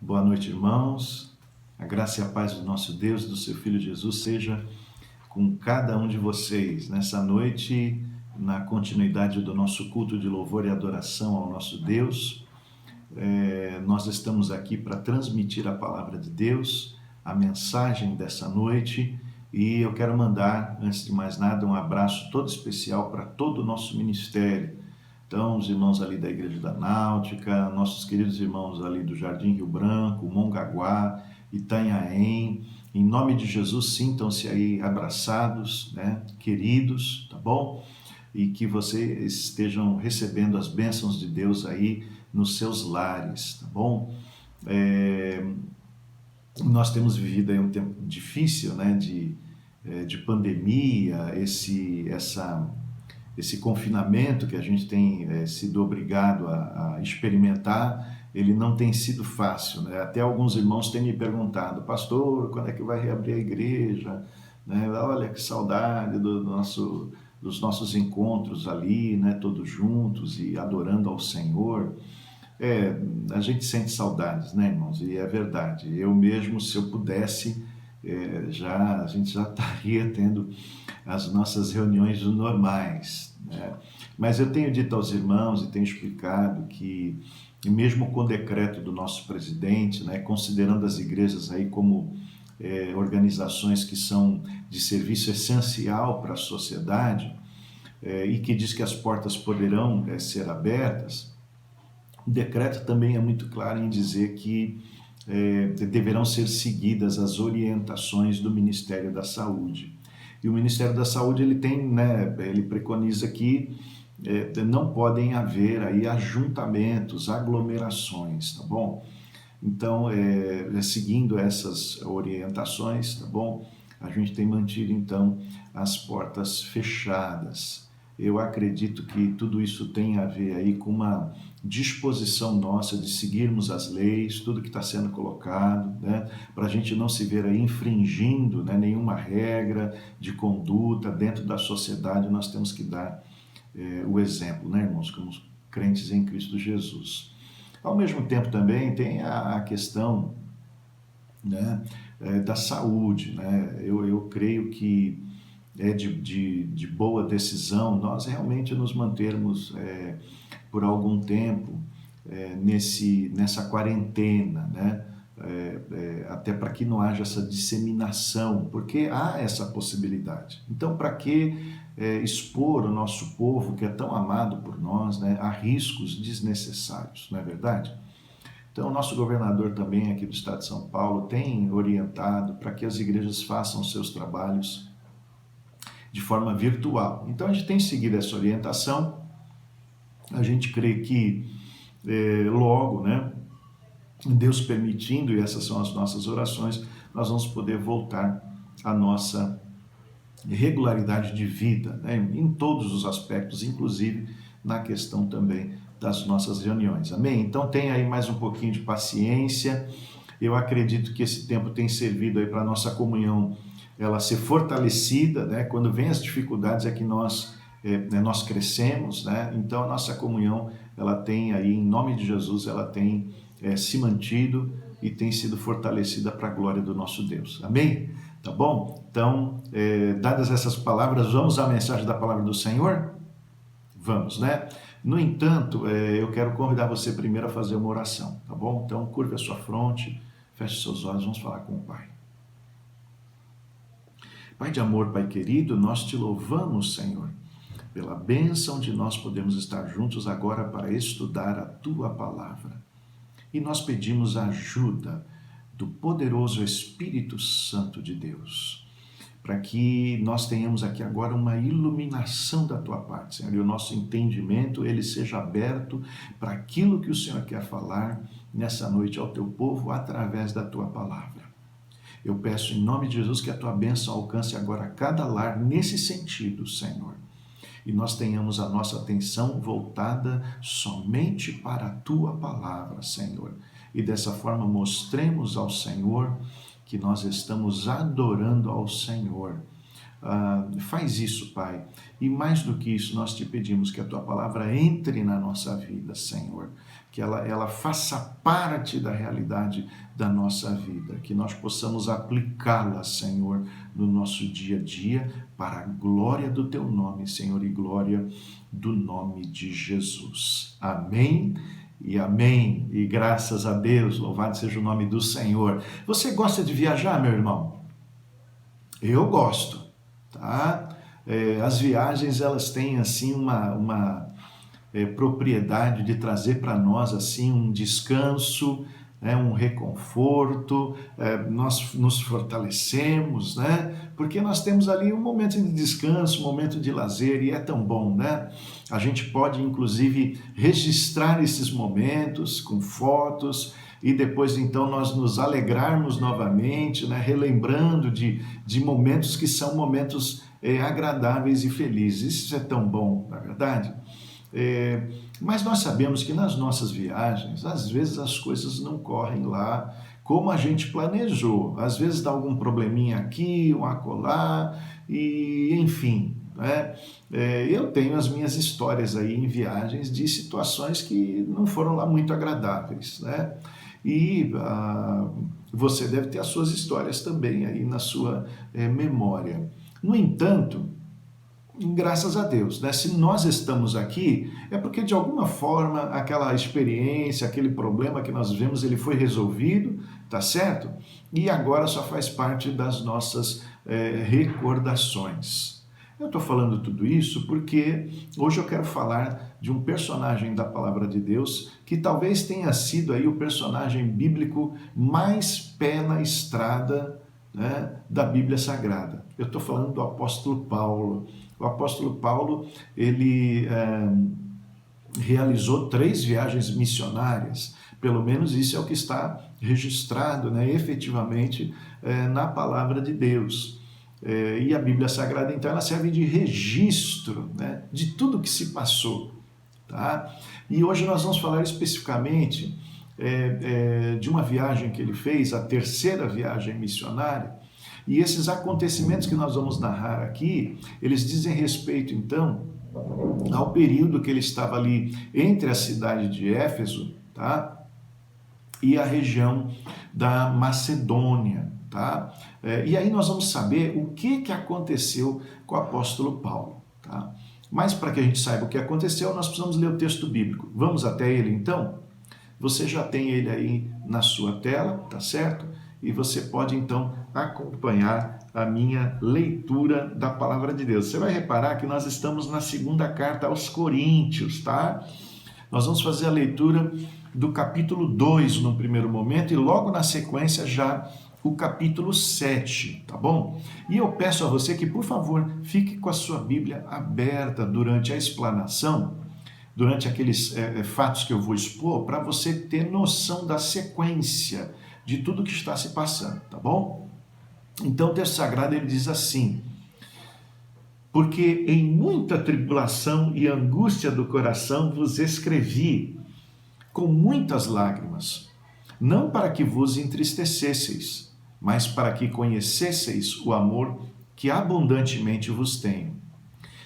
Boa noite, irmãos. A graça e a paz do nosso Deus, do seu Filho Jesus, seja com cada um de vocês nessa noite, na continuidade do nosso culto de louvor e adoração ao nosso Deus. Nós estamos aqui para transmitir a palavra de Deus, a mensagem dessa noite, e eu quero mandar, antes de mais nada, um abraço todo especial para todo o nosso ministério. Então, os irmãos ali da Igreja da Náutica, nossos queridos irmãos ali do Jardim Rio Branco, Mongaguá, Itanhaém, em nome de Jesus, sintam-se aí abraçados, né, queridos, tá bom? E que vocês estejam recebendo as bênçãos de Deus aí nos seus lares, tá bom? Nós temos vivido aí um tempo difícil, né, de pandemia, esse confinamento que a gente tem sido obrigado a experimentar, ele não tem sido fácil, né? Até alguns irmãos têm me perguntado, pastor, quando é que vai reabrir a igreja? Né? Olha que saudade dos nossos encontros ali, né? Todos juntos e adorando ao Senhor. A gente sente saudades, né, irmãos? E é verdade. Eu mesmo, se eu pudesse, a gente já estaria tendo as nossas reuniões normais, né? Mas eu tenho dito aos irmãos e tenho explicado que, mesmo com o decreto do nosso presidente, né, considerando as igrejas aí como organizações que são de serviço essencial para a sociedade, e que diz que as portas poderão ser abertas, o decreto também é muito claro em dizer que deverão ser seguidas as orientações do Ministério da Saúde. E o Ministério da Saúde ele preconiza que não podem haver aí ajuntamentos, aglomerações, tá bom? Então, seguindo essas orientações, tá bom? A gente tem mantido então as portas fechadas. Eu acredito que tudo isso tem a ver aí com uma disposição nossa de seguirmos as leis, tudo que está sendo colocado, né? Para a gente não se ver aí infringindo, né, nenhuma regra de conduta dentro da sociedade. Nós temos que dar o exemplo, né, irmãos, como crentes em Cristo Jesus. Ao mesmo tempo também tem a questão, né, da saúde, né? Eu creio que é de boa decisão nós realmente nos mantermos por algum tempo nessa quarentena, né? Até para que não haja essa disseminação, porque há essa possibilidade. Então, para que expor o nosso povo, que é tão amado por nós, né, a riscos desnecessários, não é verdade? Então, o nosso governador também aqui do estado de São Paulo tem orientado para que as igrejas façam seus trabalhos de forma virtual. Então, a gente tem seguido essa orientação. A gente crê que logo, né, Deus permitindo, e essas são as nossas orações, nós vamos poder voltar à nossa regularidade de vida, né, em todos os aspectos, inclusive na questão também das nossas reuniões. Amém? Então, tem aí mais um pouquinho de paciência. Eu acredito que esse tempo tem servido aí para a nossa comunhão ela ser fortalecida, né? Quando vem as dificuldades é que nós crescemos, né? Então a nossa comunhão ela tem aí, em nome de Jesus, ela tem se mantido e tem sido fortalecida para a glória do nosso Deus. Amém? Tá bom? Então, dadas essas palavras, vamos à mensagem da palavra do Senhor? Vamos, né? No entanto, eu quero convidar você primeiro a fazer uma oração, tá bom? Então, curva a sua fronte, feche seus olhos, vamos falar com o Pai. Pai de amor, Pai querido, nós te louvamos, Senhor, pela bênção de nós podermos estar juntos agora para estudar a Tua Palavra. E nós pedimos a ajuda do poderoso Espírito Santo de Deus, para que nós tenhamos aqui agora uma iluminação da Tua parte, Senhor, e o nosso entendimento ele seja aberto para aquilo que o Senhor quer falar nessa noite ao Teu povo através da Tua Palavra. Eu peço em nome de Jesus que a Tua bênção alcance agora cada lar nesse sentido, Senhor. E nós tenhamos a nossa atenção voltada somente para a Tua Palavra, Senhor. E dessa forma mostremos ao Senhor que nós estamos adorando ao Senhor. Faz isso, Pai. E mais do que isso, nós te pedimos que a Tua Palavra entre na nossa vida, Senhor. que ela faça parte da realidade da nossa vida, que nós possamos aplicá-la, Senhor, no nosso dia a dia, para a glória do Teu nome, Senhor, e glória do nome de Jesus. Amém e amém. E graças a Deus, louvado seja o nome do Senhor. Você gosta de viajar, meu irmão? Eu gosto, tá? As viagens, elas têm, assim, uma propriedade de trazer para nós, assim, um descanso, né, um reconforto, nós nos fortalecemos, né? Porque nós temos ali um momento de descanso, um momento de lazer, e é tão bom, né? A gente pode, inclusive, registrar esses momentos com fotos, e depois, então, nós nos alegrarmos novamente, né? Relembrando de momentos que são momentos agradáveis e felizes. Isso é tão bom, na verdade? Mas nós sabemos que nas nossas viagens, às vezes as coisas não correm lá como a gente planejou. Às vezes dá algum probleminha aqui, um acolá, e enfim. Né? Eu tenho as minhas histórias aí em viagens de situações que não foram lá muito agradáveis. Né? E você deve ter as suas histórias também aí na sua memória. No entanto, graças a Deus, né? Se nós estamos aqui, é porque de alguma forma aquela experiência, aquele problema que nós vivemos, ele foi resolvido, tá certo? E agora só faz parte das nossas recordações. Eu estou falando tudo isso porque hoje eu quero falar de um personagem da Palavra de Deus que talvez tenha sido aí o personagem bíblico mais pé na estrada, né, da Bíblia Sagrada. Eu estou falando do apóstolo Paulo. O apóstolo Paulo, ele realizou 3 viagens missionárias, pelo menos isso é o que está registrado, né, efetivamente, na Palavra de Deus. E a Bíblia Sagrada, então, ela serve de registro, né, de tudo que se passou. Tá? E hoje nós vamos falar especificamente de uma viagem que ele fez, a 3ª viagem missionária, e esses acontecimentos que nós vamos narrar aqui, eles dizem respeito, então, ao período que ele estava ali entre a cidade de Éfeso, tá? E a região da Macedônia, tá? E aí nós vamos saber o que aconteceu com o apóstolo Paulo, tá? Mas para que a gente saiba o que aconteceu, nós precisamos ler o texto bíblico. Vamos até ele, então? Você já tem ele aí na sua tela, tá certo? E você pode, então, acompanhar a minha leitura da Palavra de Deus. Você vai reparar que nós estamos na 2ª carta aos Coríntios, tá? Nós vamos fazer a leitura do capítulo 2 no primeiro momento e logo na sequência já o capítulo 7, tá bom? E eu peço a você que, por favor, fique com a sua Bíblia aberta durante a explanação, durante aqueles fatos que eu vou expor, para você ter noção da sequência de tudo que está se passando, tá bom? Então o texto sagrado ele diz assim: porque em muita tribulação e angústia do coração vos escrevi com muitas lágrimas, não para que vos entristecesseis, mas para que conhecesseis o amor que abundantemente vos tenho.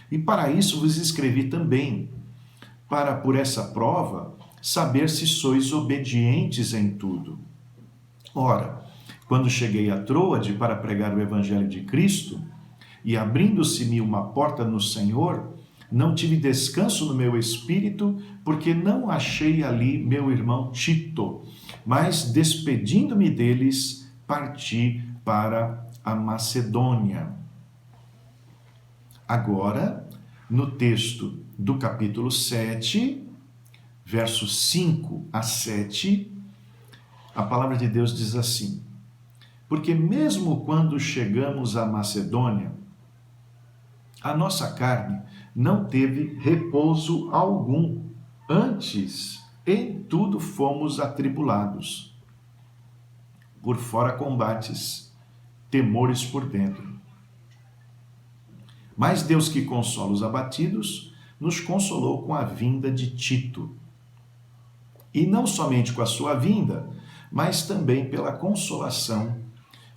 E para isso vos escrevi também, para por essa prova saber se sois obedientes em tudo. Ora, quando cheguei a Troade para pregar o Evangelho de Cristo, e abrindo-se-me uma porta no Senhor, não tive descanso no meu espírito, porque não achei ali meu irmão Tito, mas despedindo-me deles, parti para a Macedônia. Agora, no texto do capítulo 7, versos 5 a 7, a palavra de Deus diz assim: porque mesmo quando chegamos à Macedônia, a nossa carne não teve repouso algum, antes em tudo fomos atribulados. Por fora combates, temores por dentro. Mas Deus que consola os abatidos, nos consolou com a vinda de Tito. E não somente com a sua vinda, mas também pela consolação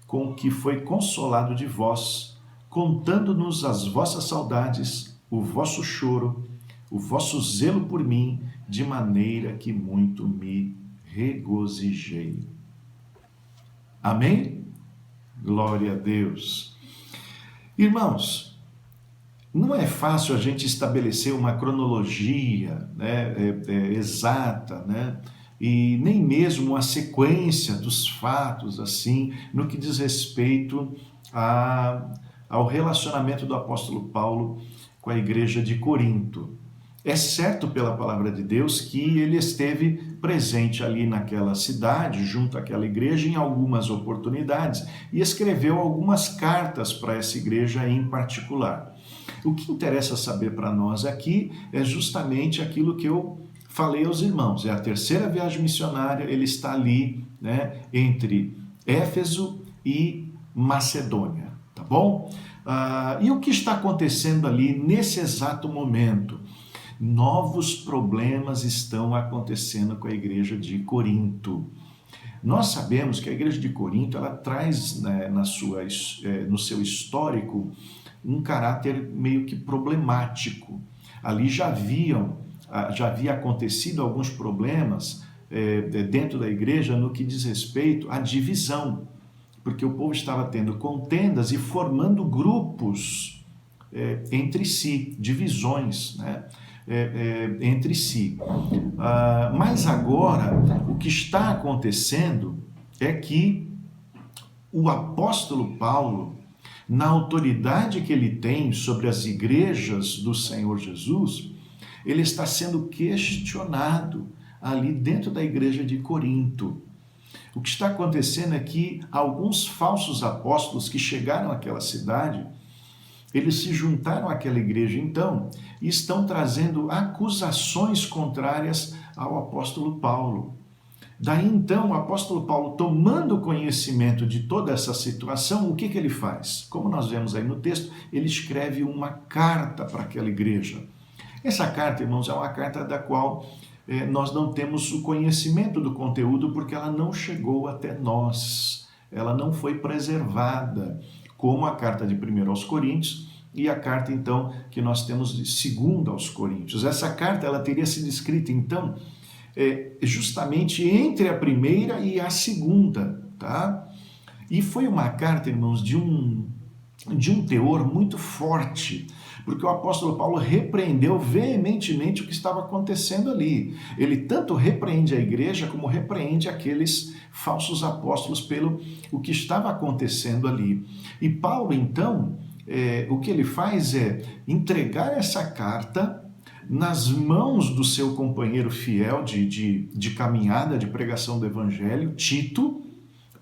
com que foi consolado de vós, contando-nos as vossas saudades, o vosso choro, o vosso zelo por mim de maneira que muito me regozijei. Amém? Glória a Deus. Irmãos, não é fácil a gente estabelecer uma cronologia, né, exata, né, e nem mesmo uma sequência dos fatos, assim, no que diz respeito ao relacionamento do apóstolo Paulo com a igreja de Corinto. É certo pela palavra de Deus que ele esteve presente ali naquela cidade, junto àquela igreja, em algumas oportunidades, e escreveu algumas cartas para essa igreja em particular. O que interessa saber para nós aqui é justamente aquilo que eu falei aos irmãos. É a terceira viagem missionária, ele está ali, né, entre Éfeso e Macedônia, tá bom? E o que está acontecendo ali nesse exato momento? Novos problemas estão acontecendo com a igreja de Corinto. Nós sabemos que a igreja de Corinto ela traz, né, no seu histórico um caráter meio que problemático. Ali já havia acontecido alguns problemas dentro da igreja no que diz respeito à divisão, porque o povo estava tendo contendas e formando grupos entre si, divisões, né? Entre si. Mas agora, o que está acontecendo é que o apóstolo Paulo, na autoridade que ele tem sobre as igrejas do Senhor Jesus, ele está sendo questionado ali dentro da igreja de Corinto. O que está acontecendo é que alguns falsos apóstolos que chegaram àquela cidade, eles se juntaram àquela igreja então e estão trazendo acusações contrárias ao apóstolo Paulo. Daí então o apóstolo Paulo, tomando conhecimento de toda essa situação, o que ele faz? Como nós vemos aí no texto, ele escreve uma carta para aquela igreja. Essa carta, irmãos, é uma carta da qual nós não temos o conhecimento do conteúdo porque ela não chegou até nós, ela não foi preservada, como a carta de 1 aos Coríntios e a carta, então, que nós temos de 2 aos Coríntios. Essa carta ela teria sido escrita, então, justamente entre a primeira e a segunda, tá? E foi uma carta, irmãos, de um teor muito forte, porque o apóstolo Paulo repreendeu veementemente o que estava acontecendo ali. Ele tanto repreende a igreja como repreende aqueles falsos apóstolos pelo o que estava acontecendo ali. E Paulo, então, o que ele faz é entregar essa carta nas mãos do seu companheiro fiel de caminhada, de pregação do evangelho, Tito,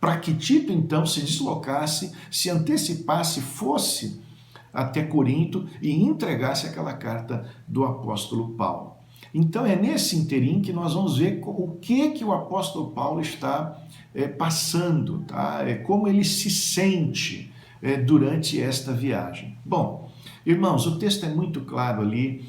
para que Tito, então, se deslocasse, se antecipasse, fosse até Corinto e entregasse aquela carta do apóstolo Paulo. Então é nesse interim que nós vamos ver o que o apóstolo Paulo está passando, tá? Como ele se sente durante esta viagem. Bom, irmãos, o texto é muito claro ali,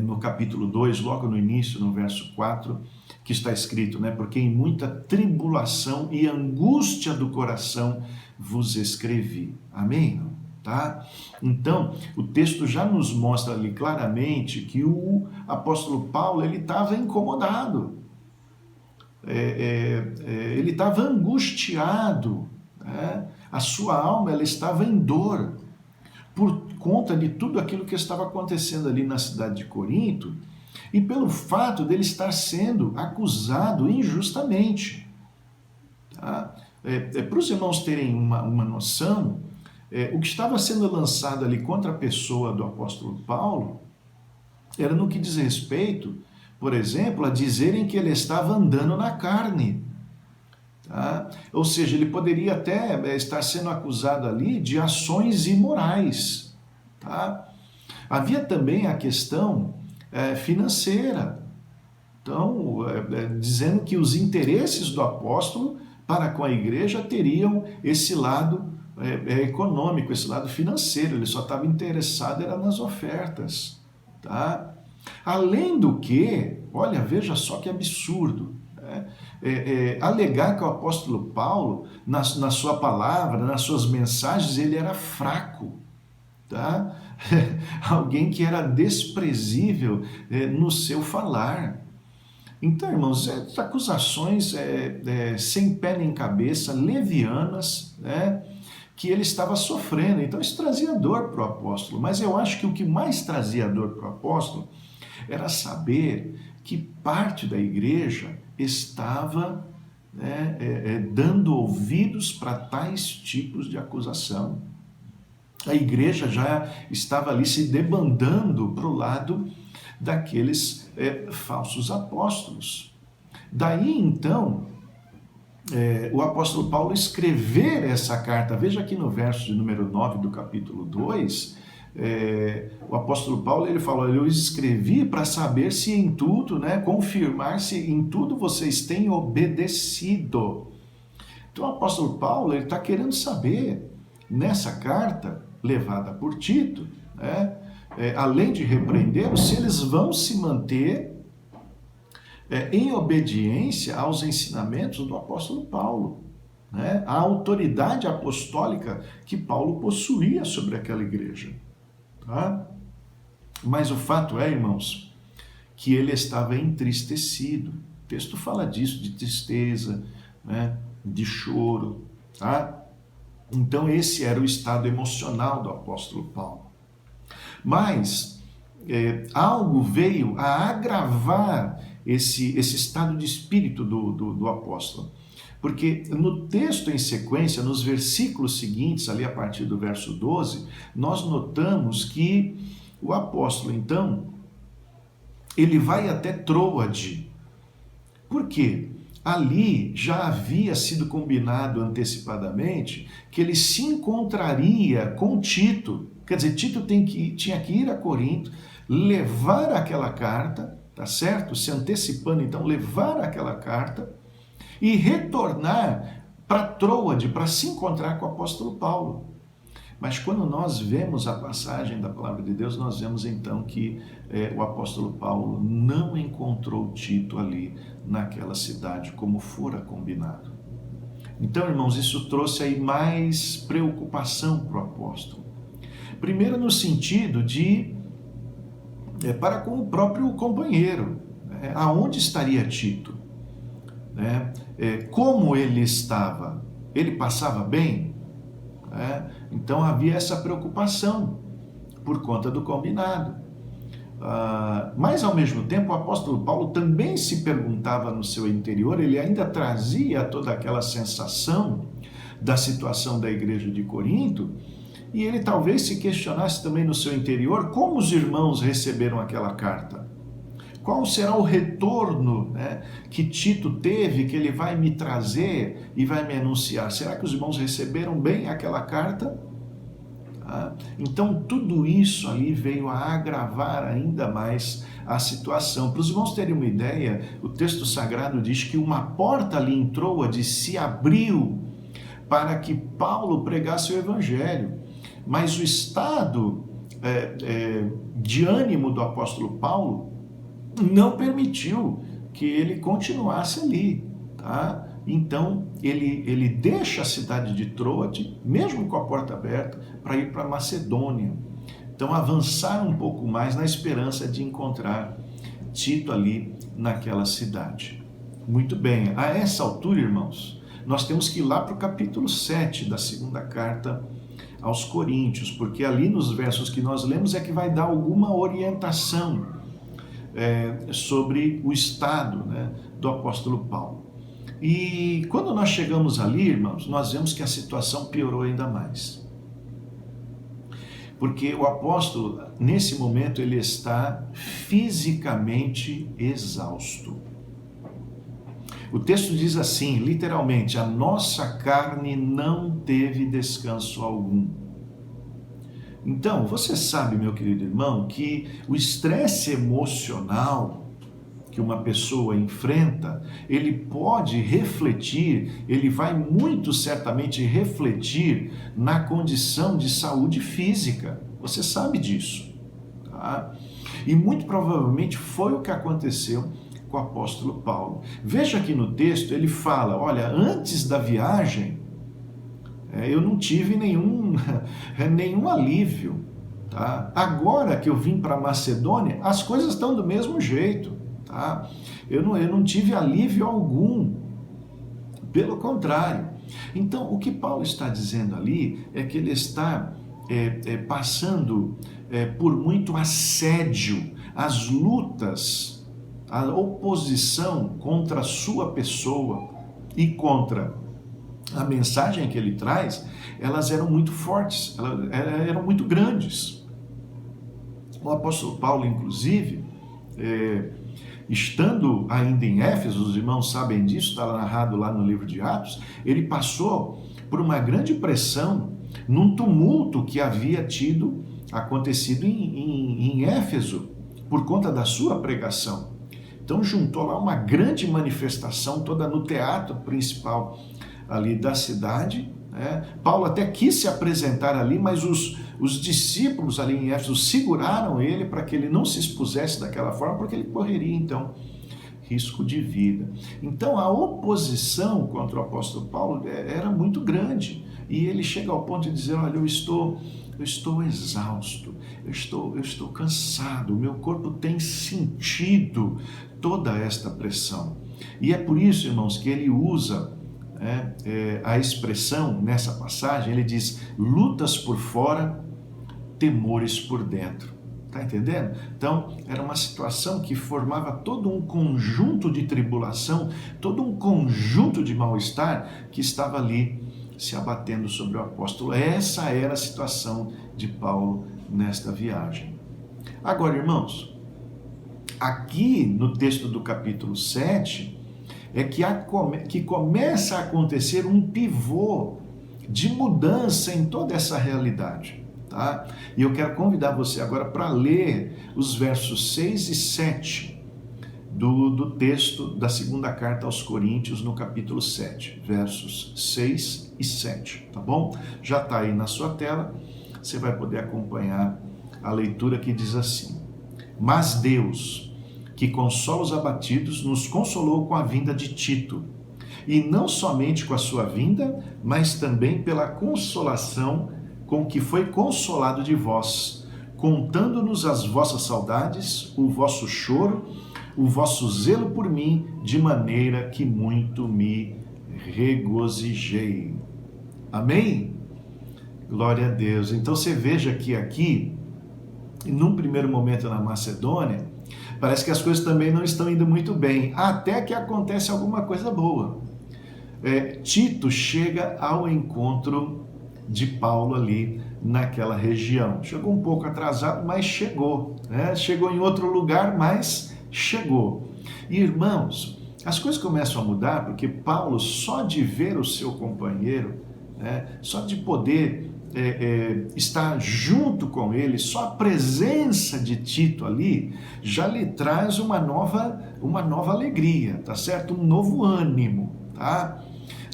no capítulo 2, logo no início, no verso 4, que está escrito, né? Porque em muita tribulação e angústia do coração vos escrevi. Amém? Tá? Então, o texto já nos mostra ali claramente que o apóstolo Paulo ele estava incomodado, ele estava angustiado, né? A sua alma ela estava em dor por conta de tudo aquilo que estava acontecendo ali na cidade de Corinto e pelo fato dele estar sendo acusado injustamente. Tá? Para os irmãos terem uma noção, o que estava sendo lançado ali contra a pessoa do apóstolo Paulo era no que diz respeito, por exemplo, a dizerem que ele estava andando na carne. Tá? Ou seja, ele poderia até estar sendo acusado ali de ações imorais. Tá? Havia também a questão financeira. Então, dizendo que os interesses do apóstolo para com a igreja teriam esse lado econômico, esse lado financeiro. Ele só estava interessado era nas ofertas. Tá? Além do que, olha, veja só que absurdo, né? Alegar que o apóstolo Paulo, na sua palavra, nas suas mensagens, ele era fraco. Tá? alguém que era desprezível no seu falar. Então, irmãos, acusações sem pé nem cabeça, levianas, né, que ele estava sofrendo. Então, isso trazia dor para o apóstolo. Mas eu acho que o que mais trazia dor para o apóstolo era saber que parte da igreja estava dando ouvidos para tais tipos de acusação. A igreja já estava ali se debandando para o lado daqueles falsos apóstolos. Daí, então, o apóstolo Paulo escrever essa carta, veja aqui no verso de número 9 do capítulo 2, o apóstolo Paulo ele fala: eu escrevi para saber se em tudo, confirmar se em tudo vocês têm obedecido. Então o apóstolo Paulo está querendo saber, nessa carta levada por Tito, além de repreendê-los, se eles vão se manter em obediência aos ensinamentos do apóstolo Paulo, a autoridade apostólica que Paulo possuía sobre aquela igreja. Tá? Mas o fato é, irmãos, que ele estava entristecido. O texto fala disso, de tristeza, de choro. Tá? Então esse era o estado emocional do apóstolo Paulo. Mas algo veio a agravar esse estado de espírito do apóstolo. Porque no texto em sequência, nos versículos seguintes, ali a partir do verso 12, nós notamos que o apóstolo, então, ele vai até Troade. Por quê? Ali já havia sido combinado antecipadamente que ele se encontraria com Tito. Quer dizer, Tito tinha que ir a Corinto, levar aquela carta, tá certo? Se antecipando, então, levar aquela carta e retornar para Troade para se encontrar com o apóstolo Paulo. Mas quando nós vemos a passagem da palavra de Deus, nós vemos então que o apóstolo Paulo não encontrou Tito ali naquela cidade como fora combinado. Então, irmãos, isso trouxe aí mais preocupação para o apóstolo. Primeiro no sentido de para com o próprio companheiro. Aonde estaria Tito? Como ele estava? Ele passava bem? Então havia essa preocupação por conta do combinado. Mas ao mesmo tempo o apóstolo Paulo também se perguntava no seu interior, ele ainda trazia toda aquela sensação da situação da igreja de Corinto, e ele talvez se questionasse também no seu interior como os irmãos receberam aquela carta. Qual será o retorno que Tito teve, que ele vai me trazer e vai me anunciar? Será que os irmãos receberam bem aquela carta? Então tudo isso ali veio a agravar ainda mais a situação. Para os irmãos terem uma ideia, o texto sagrado diz que uma porta ali em Troade se abriu para que Paulo pregasse o evangelho. Mas o estado de ânimo do apóstolo Paulo não permitiu que ele continuasse ali, tá? Então ele deixa a cidade de Troade, mesmo com a porta aberta, para ir para Macedônia. Então avançar um pouco mais na esperança de encontrar Tito ali naquela cidade. Muito bem, a essa altura, irmãos, nós temos que ir lá para o capítulo 7 da segunda carta aos Coríntios, porque ali nos versos que nós lemos é que vai dar alguma orientação sobre o estado do apóstolo Paulo. E quando nós chegamos ali, irmãos, nós vemos que a situação piorou ainda mais. Porque o apóstolo, nesse momento, ele está fisicamente exausto. O texto diz assim, literalmente, a nossa carne não teve descanso algum. Então, você sabe, meu querido irmão, que o estresse emocional que uma pessoa enfrenta, ele pode refletir, ele vai muito certamente refletir na condição de saúde física. Você sabe disso, tá? E muito provavelmente foi o que aconteceu com o apóstolo Paulo. Veja aqui no texto, ele fala, olha, antes da viagem, eu não tive nenhum alívio, tá? Agora que eu vim para Macedônia, as coisas estão do mesmo jeito, tá? Eu não tive alívio algum, pelo contrário. Então, o que Paulo está dizendo ali é que ele está passando por muito assédio, as lutas, a oposição contra a sua pessoa e contra a mensagem que ele traz, elas eram muito fortes, elas eram muito grandes. O apóstolo Paulo, inclusive, estando ainda em Éfeso, os irmãos sabem disso, está narrado lá no livro de Atos, ele passou por uma grande pressão num tumulto que havia acontecido em Éfeso, por conta da sua pregação. Então juntou lá uma grande manifestação, toda no teatro principal ali da cidade, né? Paulo até quis se apresentar ali, mas os discípulos ali em Éfeso seguraram ele para que ele não se expusesse daquela forma, porque ele correria então risco de vida. Então a oposição contra o apóstolo Paulo era muito grande, e ele chega ao ponto de dizer: olha, eu estou exausto, eu estou cansado, o meu corpo tem sentido toda esta pressão. E é por isso, irmãos, que ele usa a expressão nessa passagem, ele diz: lutas por fora, temores por dentro. Está entendendo? Então, era uma situação que formava todo um conjunto de tribulação, todo um conjunto de mal-estar que estava ali se abatendo sobre o apóstolo. Essa era a situação de Paulo nesta viagem. Agora, irmãos, aqui no texto do capítulo 7, é que começa a acontecer um pivô de mudança em toda essa realidade. Tá? E eu quero convidar você agora para ler os versos 6 e 7 do texto da segunda carta aos Coríntios, no capítulo 7, versos 6 e 7, tá bom? Já está aí na sua tela, você vai poder acompanhar a leitura que diz assim: mas Deus, que consola os abatidos, nos consolou com a vinda de Tito, e não somente com a sua vinda, mas também pela consolação com que foi consolado de vós, contando-nos as vossas saudades, o vosso choro, o vosso zelo por mim, de maneira que muito me regozijei. Amém? Glória a Deus. Então você veja que aqui, num primeiro momento na Macedônia, parece que as coisas também não estão indo muito bem, até que acontece alguma coisa boa. Tito chega ao encontro de Paulo ali naquela região. Chegou um pouco atrasado, mas chegou, né? Chegou em outro lugar, mas chegou. E, irmãos, as coisas começam a mudar porque Paulo, só de ver o seu companheiro, né? Só de poder estar junto com ele, só a presença de Tito ali já lhe traz uma nova alegria, tá certo? Um novo ânimo, tá?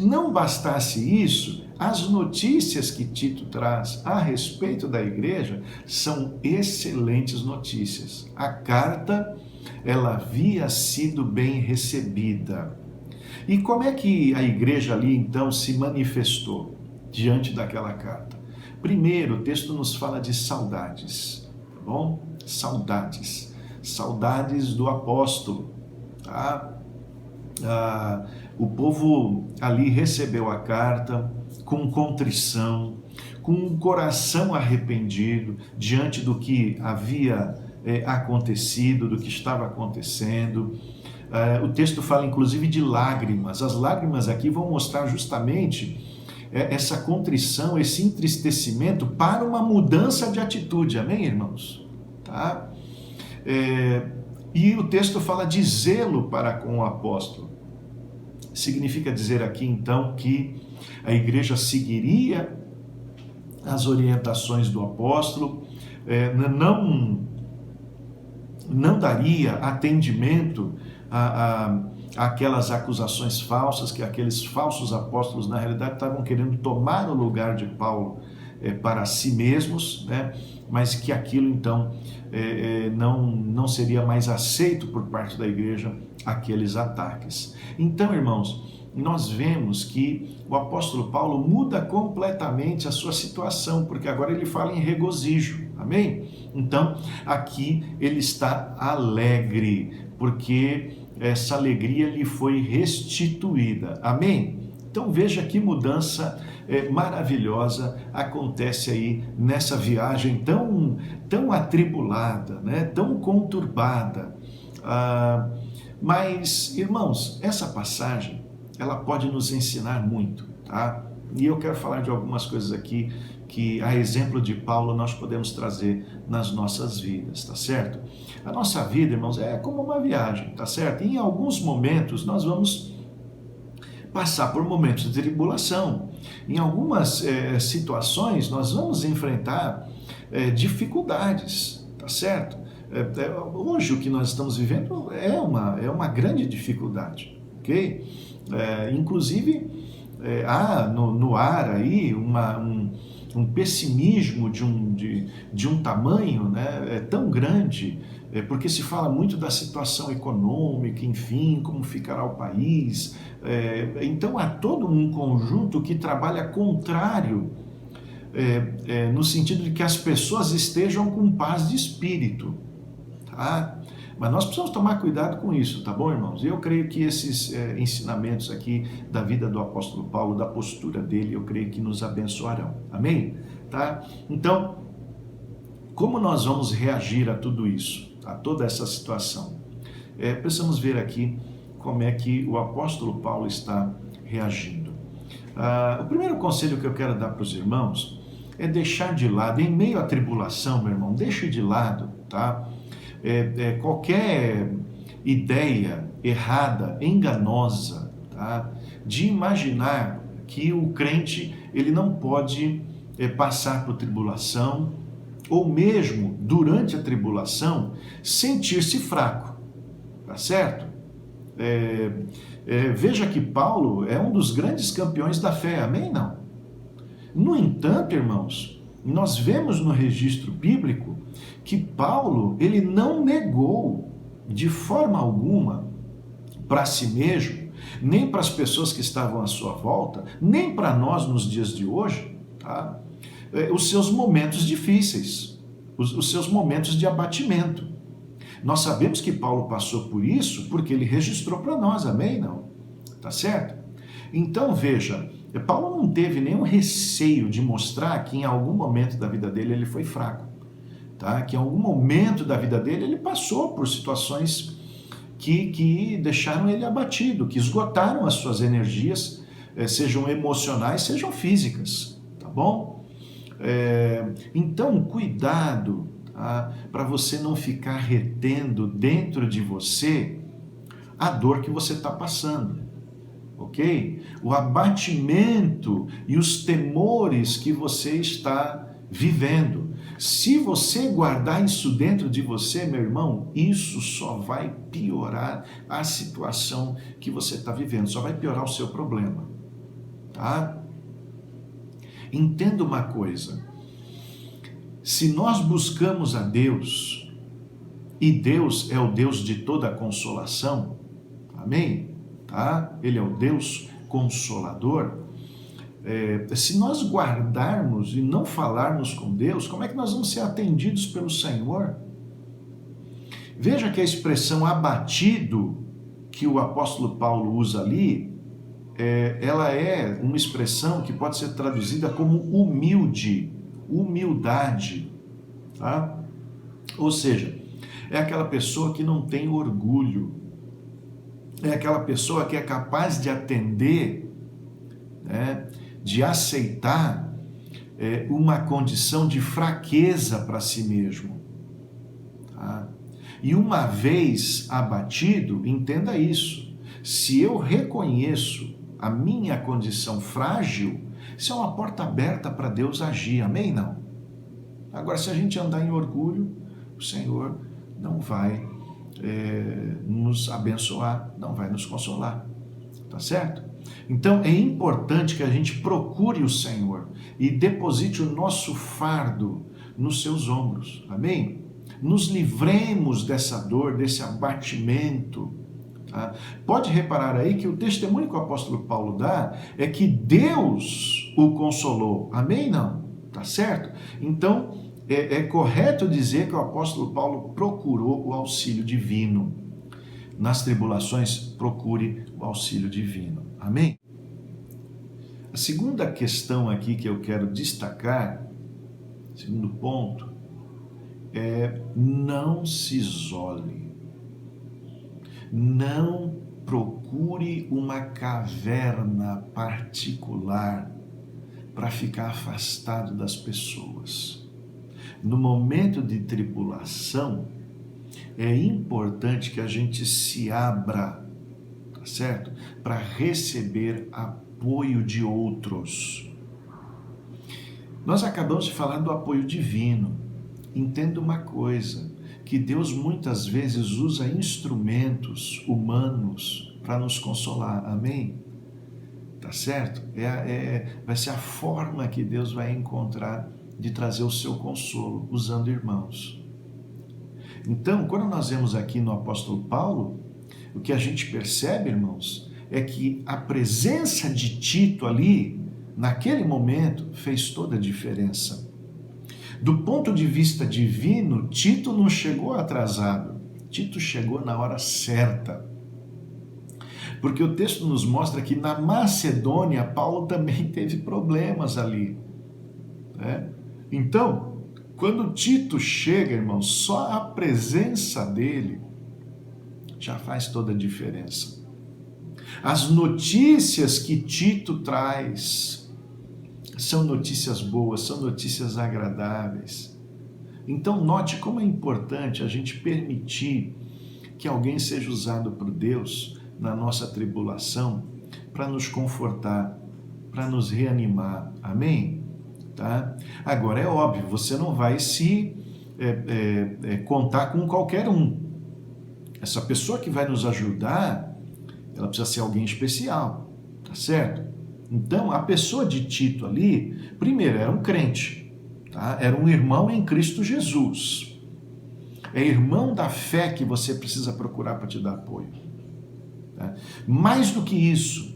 Não bastasse isso, as notícias que Tito traz a respeito da igreja são excelentes notícias. A carta, ela havia sido bem recebida. E como é que a igreja ali então se manifestou diante daquela carta? Primeiro, o texto nos fala de saudades, tá bom? Saudades. Saudades do apóstolo, tá? O povo ali recebeu a carta com contrição, com um coração arrependido diante do que havia acontecido, do que estava acontecendo. O texto fala inclusive de lágrimas. As lágrimas aqui vão mostrar justamente essa contrição, esse entristecimento para uma mudança de atitude. Amém, irmãos? Tá? E o texto fala de zelo para com o apóstolo. Significa dizer aqui, então, que a igreja seguiria as orientações do apóstolo, não daria atendimento àquelas acusações falsas, que aqueles falsos apóstolos, na realidade, estavam querendo tomar o lugar de Paulo para si mesmos, né? Mas que aquilo, então, não seria mais aceito por parte da igreja, aqueles ataques. Então, irmãos, nós vemos que o apóstolo Paulo muda completamente a sua situação, porque agora ele fala em regozijo, amém? Então, aqui ele está alegre, porque essa alegria lhe foi restituída, amém? Então veja que mudança maravilhosa acontece aí nessa viagem tão atribulada, né? Tão conturbada. Mas, irmãos, essa passagem, ela pode nos ensinar muito, tá? E eu quero falar de algumas coisas aqui que, a exemplo de Paulo, nós podemos trazer nas nossas vidas, tá certo? A nossa vida, irmãos, é como uma viagem, tá certo? E em alguns momentos nós vamos passar por momentos de tribulação. Em algumas situações nós vamos enfrentar dificuldades, tá certo? Hoje o que nós estamos vivendo é uma grande dificuldade, ok? Inclusive há no ar aí um pessimismo de um tamanho, né, tão grande, porque se fala muito da situação econômica, enfim, como ficará o país. Então há todo um conjunto que trabalha contrário, no sentido de que as pessoas estejam com paz de espírito, tá? Mas nós precisamos tomar cuidado com isso, tá bom, irmãos? E eu creio que esses ensinamentos aqui da vida do apóstolo Paulo, da postura dele, eu creio que nos abençoarão, amém? Tá? Então, como nós vamos reagir a tudo isso, a toda essa situação? Precisamos ver aqui como é que o apóstolo Paulo está reagindo. O primeiro conselho que eu quero dar para os irmãos é deixar de lado, em meio à tribulação, meu irmão, deixe de lado, tá? Qualquer ideia errada, enganosa, tá? De imaginar que o crente ele não pode passar por tribulação, ou mesmo durante a tribulação sentir-se fraco, tá certo? Veja que Paulo é um dos grandes campeões da fé, amém? Não. No entanto, irmãos, nós vemos no registro bíblico que Paulo, ele não negou de forma alguma para si mesmo, nem para as pessoas que estavam à sua volta, nem para nós nos dias de hoje, tá? Os seus momentos difíceis, os seus momentos de abatimento. Nós sabemos que Paulo passou por isso porque ele registrou para nós, amém? Não? Tá certo? Então, veja, Paulo não teve nenhum receio de mostrar que em algum momento da vida dele ele foi fraco, tá? Que em algum momento da vida dele ele passou por situações que deixaram ele abatido, que esgotaram as suas energias, sejam emocionais, sejam físicas, tá bom? Então, cuidado, tá? Para você não ficar retendo dentro de você a dor que você está passando. Ok? O abatimento e os temores que você está vivendo. Se você guardar isso dentro de você, meu irmão, isso só vai piorar a situação que você está vivendo, só vai piorar o seu problema, tá? Entenda uma coisa, se nós buscamos a Deus, e Deus é o Deus de toda consolação, amém? Tá? Ele é o Deus consolador. Se nós guardarmos e não falarmos com Deus, como é que nós vamos ser atendidos pelo Senhor? Veja que a expressão abatido que o apóstolo Paulo usa ali, ela é uma expressão que pode ser traduzida como humilde, humildade, tá? Ou seja, é aquela pessoa que não tem orgulho, é aquela pessoa que é capaz de atender, né, de aceitar uma condição de fraqueza para si mesmo. Tá? E uma vez abatido, entenda isso, se eu reconheço a minha condição frágil, isso é uma porta aberta para Deus agir, amém? Não? Agora, se a gente andar em orgulho, o Senhor não vai nos abençoar, não vai nos consolar, tá certo? Então é importante que a gente procure o Senhor e deposite o nosso fardo nos seus ombros, amém? Nos livremos dessa dor, desse abatimento, Tá? Pode reparar aí que o testemunho que o apóstolo Paulo dá é que Deus o consolou. Amém? Não? Tá certo? Então, é correto dizer que o apóstolo Paulo procurou o auxílio divino. Nas tribulações, procure o auxílio divino. Amém? A segunda questão aqui que eu quero destacar, segundo ponto, é não se isole. Não procure uma caverna particular para ficar afastado das pessoas. No momento de tribulação, é importante que a gente se abra, tá certo? Para receber apoio de outros. Nós acabamos de falar do apoio divino. Entenda uma coisa, que Deus muitas vezes usa instrumentos humanos para nos consolar. Amém? Tá certo? Vai ser a forma que Deus vai encontrar de trazer o seu consolo, usando irmãos. Então, quando nós vemos aqui no apóstolo Paulo, o que a gente percebe, irmãos, é que a presença de Tito ali, naquele momento, fez toda a diferença. Do ponto de vista divino, Tito não chegou atrasado, Tito chegou na hora certa. Porque o texto nos mostra que na Macedônia, Paulo também teve problemas ali. Né? Então, quando Tito chega, irmãos, só a presença dele já faz toda a diferença. As notícias que Tito traz são notícias boas, são notícias agradáveis. Então, note como é importante a gente permitir que alguém seja usado por Deus na nossa tribulação para nos confortar, para nos reanimar. Amém? Tá? Agora, é óbvio, você não vai se contar com qualquer um. Essa pessoa que vai nos ajudar, ela precisa ser alguém especial, tá certo? Então, a pessoa de Tito ali, primeiro, era um crente, tá? Era um irmão em Cristo Jesus. É irmão da fé que você precisa procurar para te dar apoio. Tá? Mais do que isso,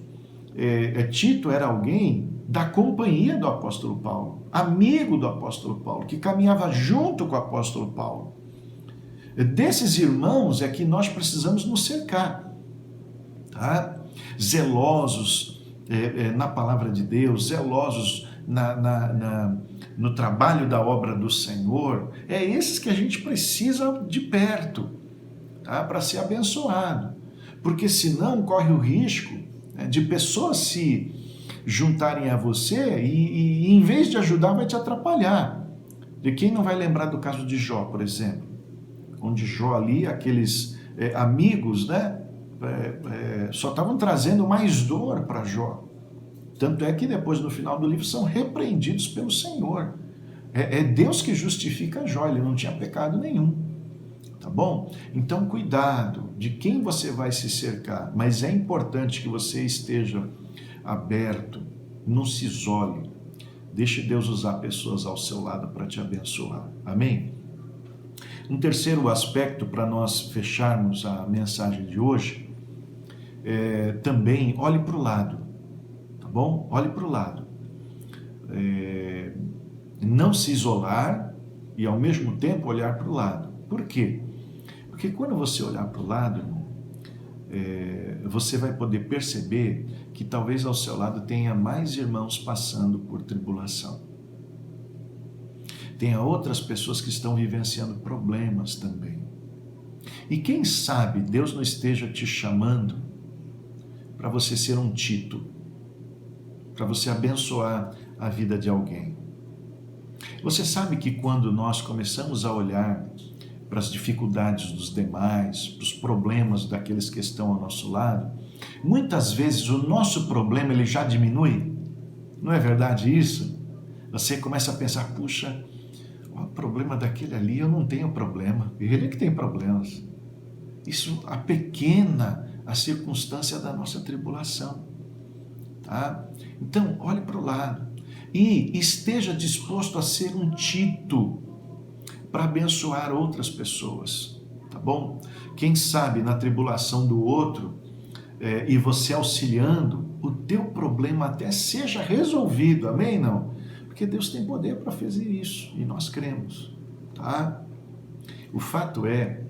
Tito era alguém da companhia do apóstolo Paulo, amigo do apóstolo Paulo, que caminhava junto com o apóstolo Paulo. Desses irmãos é que nós precisamos nos cercar, tá? Zelosos na palavra de Deus, zelosos no trabalho da obra do Senhor. É esses que a gente precisa de perto, tá? Para ser abençoado, porque senão corre o risco de pessoas se juntarem a você e em vez de ajudar vai te atrapalhar. De quem não vai lembrar do caso de Jó, por exemplo, onde Jó ali, aqueles amigos, né, só estavam trazendo mais dor para Jó. Tanto é que depois, no final do livro, são repreendidos pelo Senhor. É Deus que justifica Jó, ele não tinha pecado nenhum. Tá bom? Então, cuidado de quem você vai se cercar, mas é importante que você esteja aberto, não se isole. Deixe Deus usar pessoas ao seu lado para te abençoar. Amém? Um terceiro aspecto para nós fecharmos a mensagem de hoje também olhe para o lado, tá bom? Olhe para o lado. Não se isolar e ao mesmo tempo olhar para o lado. Por quê? Porque quando você olhar para o lado, irmão, você vai poder perceber que talvez ao seu lado tenha mais irmãos passando por tribulação. Tenha outras pessoas que estão vivenciando problemas também. E quem sabe Deus não esteja te chamando para você ser um Tito, para você abençoar a vida de alguém. Você sabe que quando nós começamos a olhar para as dificuldades dos demais, para os problemas daqueles que estão ao nosso lado, muitas vezes o nosso problema ele já diminui. Não é verdade isso? Você começa a pensar, puxa, o problema daquele ali, eu não tenho problema, ele é que tem problemas. Isso apequena a circunstância da nossa tribulação. Tá? Então, olhe para o lado e esteja disposto a ser um Tito para abençoar outras pessoas, tá bom? quem sabe na tribulação do outro, e você auxiliando, o teu problema até seja resolvido, amém? Não? Porque Deus tem poder para fazer isso, e nós cremos, tá? O fato é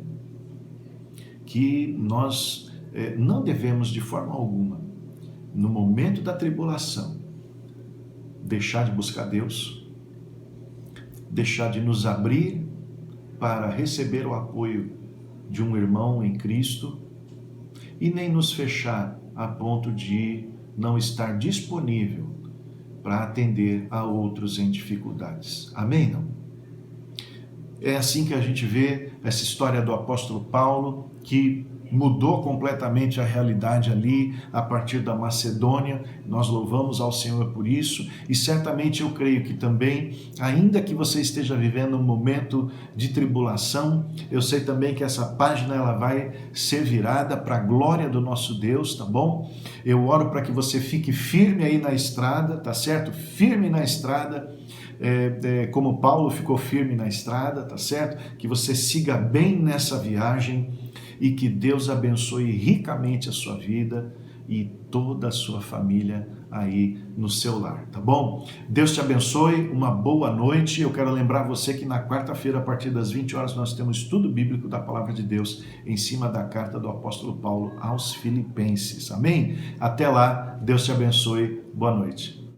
que nós não devemos de forma alguma, no momento da tribulação, deixar de buscar Deus, deixar de nos abrir para receber o apoio de um irmão em Cristo e nem nos fechar a ponto de não estar disponível para atender a outros em dificuldades. Amém? Não? É assim que a gente vê essa história do apóstolo Paulo, que mudou completamente a realidade ali a partir da Macedônia. Nós louvamos ao Senhor por isso, e certamente eu creio que também, ainda que você esteja vivendo um momento de tribulação, eu sei também que essa página ela vai ser virada para a glória do nosso Deus, tá bom? Eu oro para que você fique firme aí na estrada, tá certo? Firme na estrada, como Paulo ficou firme na estrada, tá certo? Que você siga bem nessa viagem e que Deus abençoe ricamente a sua vida e toda a sua família aí no seu lar, tá bom? Deus te abençoe, uma boa noite. Eu quero lembrar você que na quarta-feira, a partir das 20 horas, nós temos estudo bíblico da Palavra de Deus em cima da carta do apóstolo Paulo aos Filipenses, amém? Até lá, Deus te abençoe, boa noite.